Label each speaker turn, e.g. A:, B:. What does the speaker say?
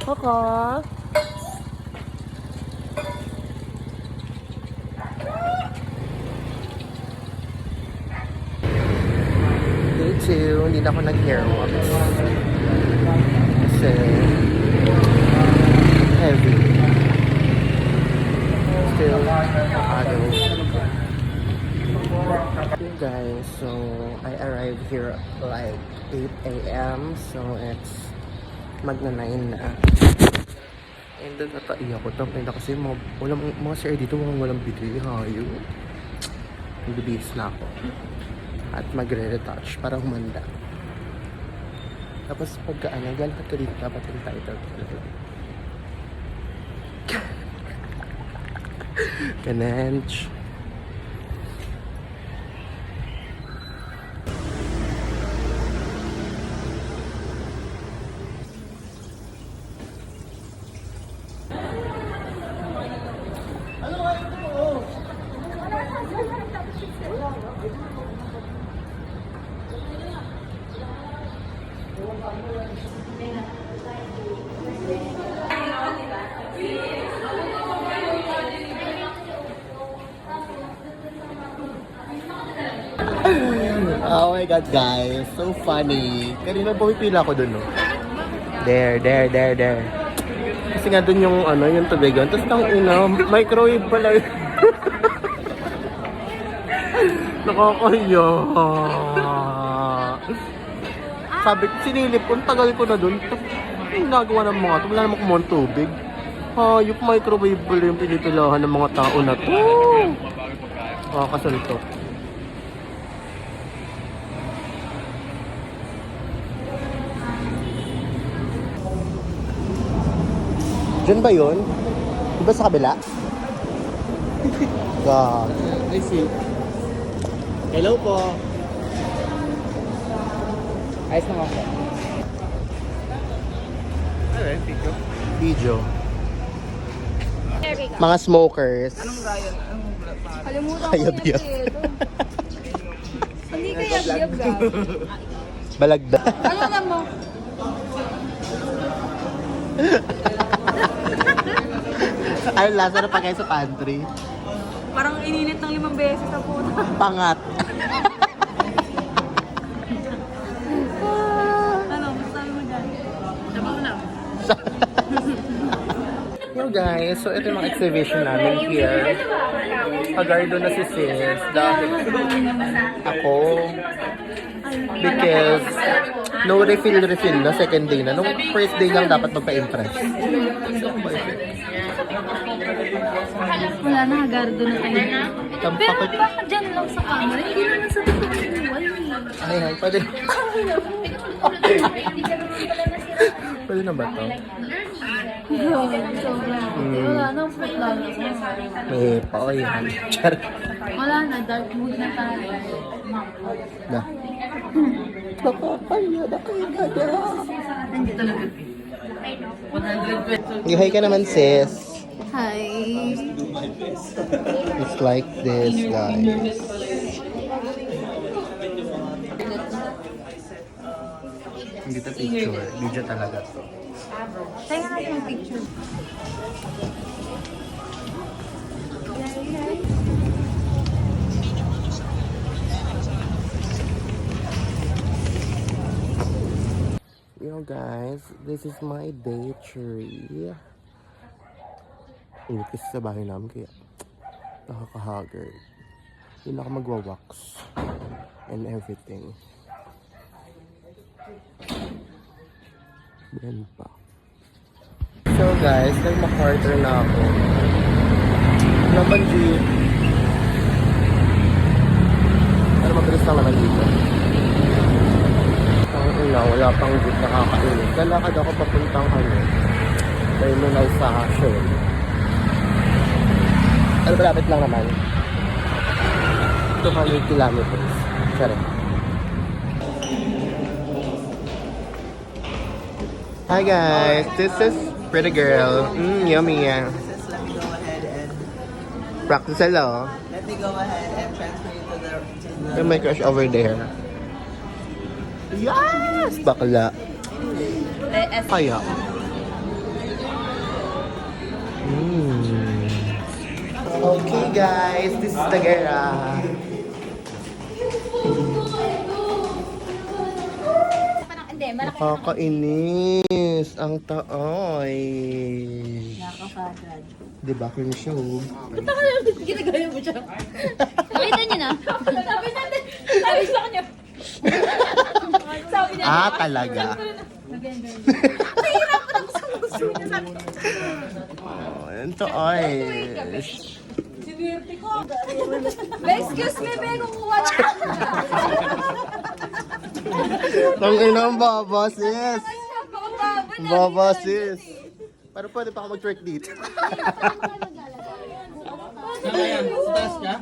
A: Coco. Day 2, hindi na ako nag-hair wax. Kasi heavy. Still, guys, so I arrived here at like 8 a.m. So it's magna-9 na. And then nataiyak ko. Tapos na kasi mga share dito walang bigay. Hayo. Nagbibihis na ako. At magre-retouch para humanda. Tapos pagka galit ka dito, dapat yung title. Ganench. Oh my God, guys. So funny. Kanina pumipila ako dun, no? There. Kasi nga dun yung, yung tubigan. Tapos microwave pala yun. Nakakahiya. Sabi, sinilip ko, tagal ko na dun. Tapos, yung nagawa ng mga ito, wala naman kumang tubig. Yung microwave pala yung pinipilahan ng mga tao na to. Kasalito. Diyan ba yun? Diba sa kabila? God. I see. Hello po. Ayos naman po. Alright, video. Mga smokers.
B: Anong Ryan?
C: Kalimutan ko
A: Kayab
C: yung
A: yab.
C: Hindi kayab-yab ka.
A: Balagda.
C: Ano lang mo?
A: Ay, lasa na pa kayo sa pantry.
C: Parang ininit ng 5 beses sa puto.
A: Pangat.
C: Ano, masasabi mo dyan? Sabi mo na.
A: Yo guys, so ito yung mga exhibition namin here. Agardo na si sis dahil ako because no refill na second day na. Nung first day lang dapat magpa-impress.
C: Wala na, hagardo na tayo. Pero
A: Tampakot.
C: baka dyan lang sa camera, hindi naman sa totoong buwan.
A: Ay, pwede. Pwede na ba to?
C: Wala na, fruit lang.
A: May pao yan. Char.
C: Wala na, dark mood na tayo.
A: Na. Nakakaya na kayo na.
C: Hindi talaga.
A: Hi ka naman sis.
C: Hi.
A: It's like this guys. Hindi to picture. Video talaga to.
C: Tayo nga natin yung picture.
A: Yo guys, this is my day 3. Init kasi sa bahay namin kaya nakaka-haggard. Hindi na ako magwa-wax and everything. Yan pa. So guys, nag-quarter na ako. Naman G. Pero mabilis lang naman dito. Wala pang jeep nakakainit. Lalakad ako papuntang terminal sa Shell. Pero malapit lang naman. 200 kilometers. Sorry. Hi guys, this is Pretty Girl. Yummy yeah.
B: Let me go ahead and
A: Practice hello.
B: let me go ahead and transfer you to the
A: Yung my crush over there. Yes! Bakla. Kaya. Okay guys, this is the Gera.
C: Hindi, malaki.
A: Nakakainis ang taoy.
C: Nakakagad.
A: Diba, cream show?
C: Ba't ako lang ginagaya mo siya? Nakita niyo na? Sabi natin, sabi sa kanya. Sabi niya.
A: Ah, talaga?
C: Nahihirapan ako sa gusto niya. Sabi niya.
A: Oh, ang taoy.
C: Sinwerte ko. Excuse me, be, kukuha na.
A: Tanginang baba, sis. Baba, sis. Pero pwede pa ako mag-twerk dito.
C: Ano yan? Sa taas ka?